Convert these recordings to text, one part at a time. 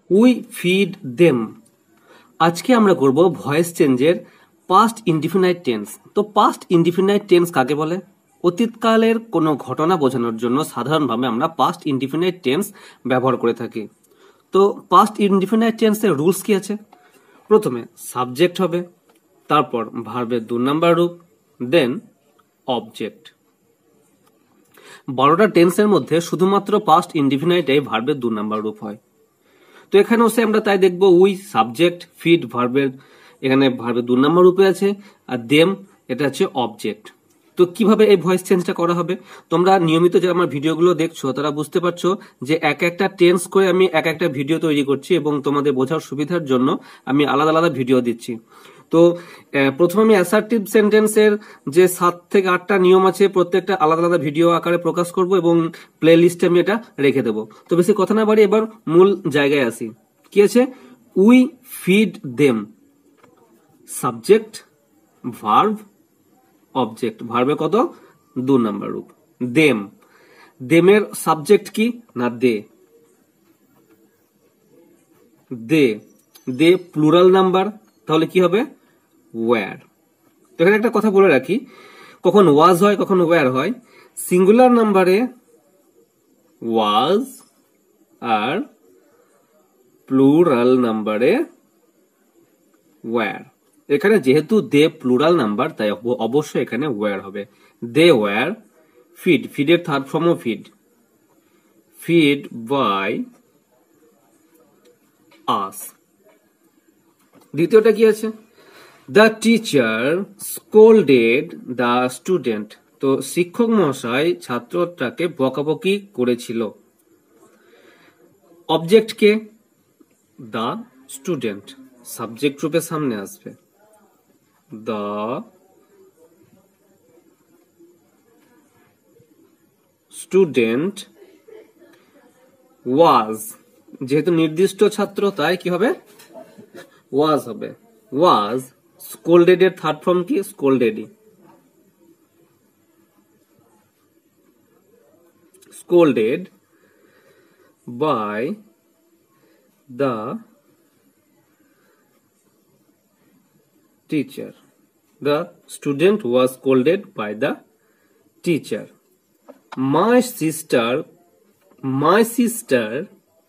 We feed them. আজকে আমরা করব ভয়েস চেঞ্জের পাস্ট ইনডিফিনাইট টেন্স। তো পাস্ট ইনডিফিনাইট টেন্স কাকে বলে? অতীতকালের কোনো ঘটনা বোঝানোর জন্য সাধারণভাবে আমরা পাস্ট ইনডিফিনাইট টেন্স ব্যবহার করে থাকি। তো পাস্ট ইনডিফিনাইট টেন্সের রুলস কি আছে? প্রথমে সাবজেক্ট হবে, তারপর ভার্বের 2 নাম্বার রূপ, দেন অবজেক্ট। 12টা টেন্সের মধ্যে শুধুমাত্র পাস্ট ইনডিফিনাইটে ভার্বের 2 নাম্বার রূপ হয়। তো এখানেও সে আমরা তাই দেখবো, উই সাবজেক্ট, ফিড ভার্বের এখানে ভার্বের 2 নাম্বার রূপে আছে, আর দেম এটা হচ্ছে অবজেক্ট। তো কিভাবে এই ভয়েস চেঞ্জটা করা হবে? তোমরা নিয়মিত যারা আমার ভিডিওগুলো দেখছো তারা বুঝতে পারছো যে এক একটা টেন্স করে আমি এক একটা ভিডিও তৈরি করছি এবং তোমাদের বোঝার সুবিধার জন্য আমি আলাদা আলাদা ভিডিও দিচ্ছি। তো প্রথমে আমি অ্যাসার্টিভ সেন্টেন্সের যে 7 থেকে 8টা নিয়ম আছে প্রত্যেকটা আলাদা আলাদা ভিডিও আকারে প্রকাশ করব এবং প্লে লিস্টে আমি এটা রেখে দেবো। তো বেশি কথা না বাড়ি এবার মূল জায়গায় আসি। কি আছে? We feed them, subject, verb, object. ভার্বে কত? 2 নাম্বার রূপ। দেম, দেমের সাবজেক্ট কি না? দে। দে, দে প্লুরাল নাম্বার, তাহলে কি হবে? ওয়্যার। তো এখানে একটা কথা বলে রাখি, কখন ওয়াজ হয় কখন ওয়্যার হয়। সিঙ্গুলার নাম্বারে ওয়াজ আর প্লুরাল নাম্বারে ওয়্যার। এখানে যেহেতু দে প্লুরাল নাম্বার তাই অবশ্যই এখানে ওয়্যার হবে। দে ওয়্যার ফিড, ফিডের থার্ড ফর্মও ফিড, ফিড বাই আস। দ্বিতীয়টা কি আছে? The teacher scolded the student. তো শিক্ষক মহাশয় ছাত্রটাকে বকাবকি করেছিল। অবজেক্ট কে? দ্য স্টুডেন্ট, সাবজেক্ট রূপে সামনে আসবে। দ্য স্টুডেন্ট ওয়াজ, যেহেতু নির্দিষ্ট ছাত্র তাই কি হবে? ওয়াজ হবে। ওয়াজ স্কোল্ডেড এর থার্ড ফর্ম কি? স্কোল্ডেডই। Scolded by the teacher. The student was scolded by the teacher. My sister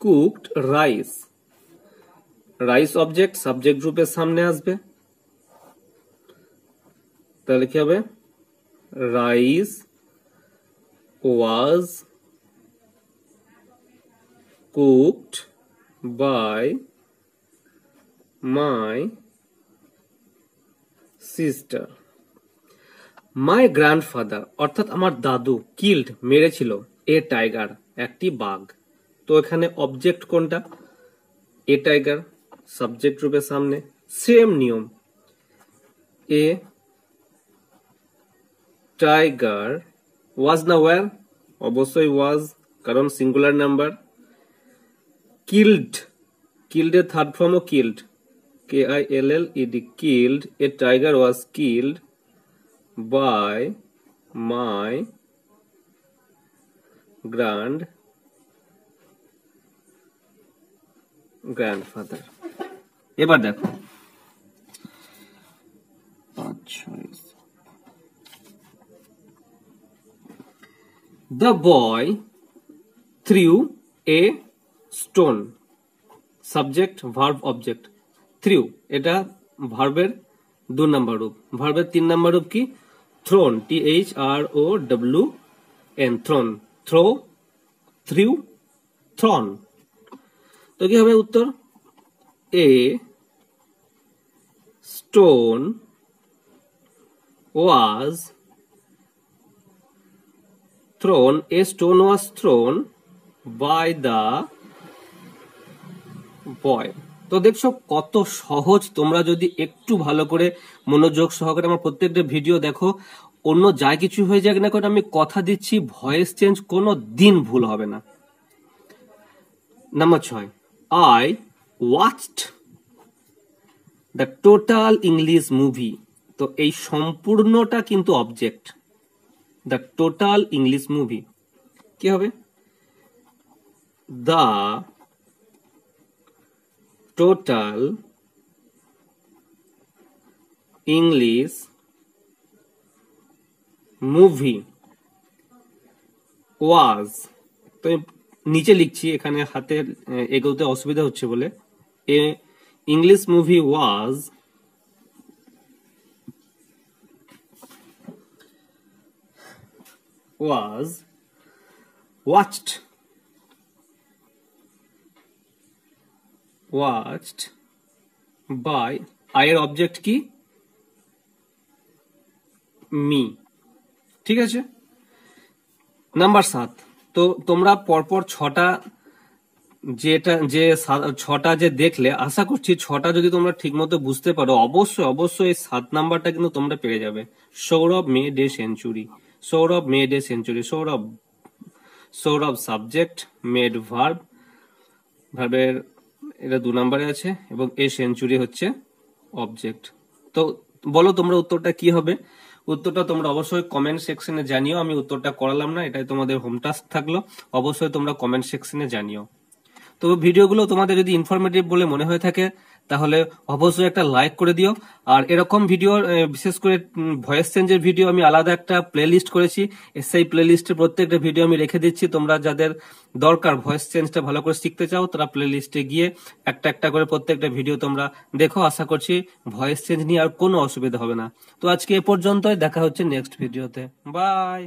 cooked rice. Rice object, subject রূপের সামনে আসবে, তাহলে কি হবে? Rice was cooked by my sister. My grandfather অর্থাৎ আমার দাদু কিল্ড মেরেছিল এ টাইগার একটি বাঘ। তো এখানে অবজেক্ট কোনটা? এ টাইগার, সাবজেক্ট রূপে সামনে। সেম নিয়ম, এ টাইগার ওয়াজ না ওয়্যার? অবশ্যই ওয়াজ, কারণ সিঙ্গুলার নাম্বার। কিল্ড, কিল্ডের থার্ড ফর্মও killed, KILLED, killed. A tiger was killed by my grandfather. এবার দেখো, the boy threw a stone. Subject, verb, object. Threw এটা ভার্বের 2 নাম্বার রূপ। ভার্বের 3 নাম্বার রূপ কি? Thrown, THROWN, thrown. Throw, threw, thrown. তো কি হবে উত্তর? A stone was thrown, a stone was thrown by the boy. তো দেখছো কত সহজ। তোমরা যদি একটু ভালো করে মনোযোগ সহকারে আমার প্রত্যেকটা ভিডিও দেখো, অন্য যা কিছু হয়ে যাক না, কারণ আমি কথা দিচ্ছি ভয়েস চেঞ্জ কোনো দিন ভুল হবে না। Number 6, I watched the total English movie. তো এই সম্পূর্ণটা কিন্তু object, the total English movie. কি হবে? The total English movie was, তো নিচে লিখছি, এখানে হাতে এগোতে অসুবিধা হচ্ছে বলে, a English movie was watched by, এর অবজেক্ট কি, মি। ঠিক আছে, নাম্বার 7। তো তোমরা পরপর ছটা যে দেখলে, আশা করছি ছটা যদি তোমরা ঠিক মতো বুঝতে পারো, অবশ্যই 7 নাম্বারটা কিন্তু তোমরা পেরে যাবে। Sourav made a century, Sourav made a century, Sourav subject, made ভার্বের এটা 2 নম্বরে আছে, এবং এ সেঞ্চুরি হচ্ছে অবজেক্ট। তো বলো তোমরা উত্তরটা কি হবে? উত্তরটা তোমরা অবশ্যই কমেন্ট সেকশনে জানিও। আমি উত্তরটা করালাম না, এটাই তোমাদের হোম টাস্ক থাকলো, অবশ্যই তোমরা কমেন্ট সেকশনে জানিও। তো ভিডিওগুলো তোমাদের যদি ইনফরমেটিভ বলে মনে হয়ে থাকে তাহলে অবশ্যই একটা লাইক করে দিও। আর এরকম ভিডিও, বিশেষ করে ভয়েস চেঞ্জের ভিডিও, আমি আলাদা একটা প্লেলিস্ট করেছি, সেই প্লেলিস্টের প্রত্যেকটা ভিডিও আমি রেখে দিচ্ছি। তোমরা যাদের দরকার ভয়েস চেঞ্জটা ভালো করে শিখতে চাও, তারা প্লেলিস্টে গিয়ে একটা করে প্রত্যেকটা ভিডিও তোমরা দেখো। আশা করছি ভয়েস চেঞ্জ নিয়ে আর কোনো অসুবিধা হবে না। তো আজকে এ পর্যন্তই, দেখা হচ্ছে নেক্সট ভিডিওতে। বাই।